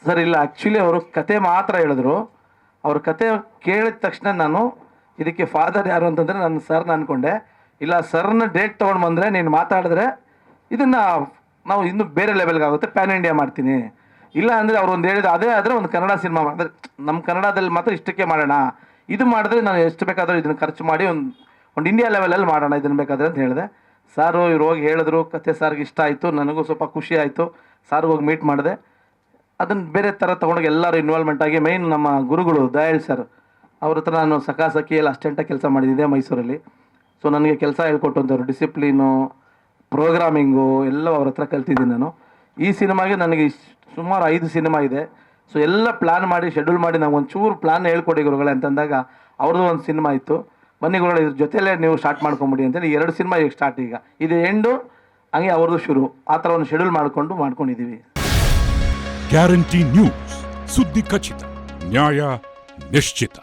Sir ಇಲ್ಲ, actually ಅವರು ಕತೆ ಮಾತ್ರ ಹೇಳಿದ್ರು. ಅವ್ರ ಕತೆ ಕೇಳಿದ ತಕ್ಷಣ ನಾನು ಇದಕ್ಕೆ ಫಾದರ್ ಯಾರು ಅಂತಂದರೆ ನನ್ನ ಸರ್ನ ಅಂದ್ಕೊಂಡೆ. ಇಲ್ಲ, ಸರ್ನ ಡೇಟ್ ತೊಗೊಂಡು ಬಂದರೆ ನೀನು ಮಾತಾಡಿದ್ರೆ ಇದನ್ನು ನಾವು ಇನ್ನೂ ಬೇರೆ ಲೆವೆಲ್ಗೆ ಆಗುತ್ತೆ, ಪ್ಯಾನ್ ಇಂಡಿಯಾ ಮಾಡ್ತೀನಿ. ಇಲ್ಲ ಅಂದರೆ ಅವ್ರು ಒಂದು ಹೇಳಿದ ಅದೇ ಆದರೆ ಒಂದು ಕನ್ನಡ ಸಿನಿಮಾ ಮಾಡಿದ್ರೆ ನಮ್ಮ ಕನ್ನಡದಲ್ಲಿ ಮಾತ್ರ ಇಷ್ಟಕ್ಕೆ ಮಾಡೋಣ, ಇದು ಮಾಡಿದ್ರೆ ನಾನು ಎಷ್ಟು ಬೇಕಾದರೂ ಇದನ್ನು ಖರ್ಚು ಮಾಡಿ ಒಂದು ಇಂಡಿಯಾ ಲೆವೆಲಲ್ಲಿ ಮಾಡೋಣ ಇದನ್ನು ಬೇಕಾದರೆ ಅಂತ ಹೇಳಿದೆ. ಸಾರು ಇವ್ರು ಹೋಗಿ ಹೇಳಿದ್ರು, ಕತೆ ಸಾರ್ಗೆ ಇಷ್ಟ ಆಯಿತು, ನನಗೂ ಸ್ವಲ್ಪ ಖುಷಿ ಆಯಿತು. ಸಾರ್ಗೆ ಹೋಗಿ ಮೀಟ್ ಮಾಡಿದೆ. ಅದನ್ನು ಬೇರೆ ಥರ ತೊಗೊಂಡೋಗಿ ಎಲ್ಲರೂ ಇನ್ವಾಲ್ವ್ಮೆಂಟ್ ಆಗಿ, ಮೈನ್ ನಮ್ಮ ಗುರುಗಳು ದಯಾಳ್ ಸರ್ ಅವ್ರ ಹತ್ರ ನಾನು ಸಖಿಯಲ್ಲಿ ಅಸ್ಟೆಂಟಾಗಿ ಕೆಲಸ ಮಾಡಿದ್ದೆ ಮೈಸೂರಲ್ಲಿ. ಸೊ ನನಗೆ ಕೆಲಸ ಹೇಳ್ಕೊಟ್ಟಂಥವ್ರು, ಡಿಸಿಪ್ಲೀನು, ಪ್ರೋಗ್ರಾಮಿಂಗು ಎಲ್ಲ ಅವ್ರ ಹತ್ರ ಕಲ್ತಿದ್ದೀನಿ ನಾನು. ಈ ಸಿನಿಮಾಗೆ ನನಗೆ ಸುಮಾರು 5 ಸಿನಿಮಾ ಇದೆ. ಸೊ ಎಲ್ಲ ಪ್ಲ್ಯಾನ್ ಮಾಡಿ ಶೆಡ್ಯೂಲ್ ಮಾಡಿ ನಾವು ಒಂಚೂರು ಪ್ಲ್ಯಾನ್ ಹೇಳ್ಕೊಡಿ ಗುರುಗಳೇ ಅಂತಂದಾಗ ಅವ್ರದ್ದು ಒಂದು ಸಿನಿಮಾ ಇತ್ತು. ಬನ್ನಿ ಗುರುಗಳು ಇದ್ರ ಜೊತೆಲೇ ನೀವು ಸ್ಟಾರ್ಟ್ ಮಾಡ್ಕೊಂಬಿಡಿ ಅಂತೇಳಿ 2 ಸಿನಿಮಾ ಈಗ ಸ್ಟಾರ್ಟ್, ಈಗ ಇದು ಎಂಡು, ಹಂಗೆ ಅವ್ರದ್ದು ಶುರು, ಆ ಥರ ಒಂದು ಶೆಡ್ಯೂಲ್ ಮಾಡ್ಕೊಂಡಿದ್ದೀವಿ. ಗ್ಯಾರಂಟಿ ನ್ಯೂಸ್, ಸುದ್ದಿ ಖಚಿತ, ನ್ಯಾಯ ನಿಶ್ಚಿತ.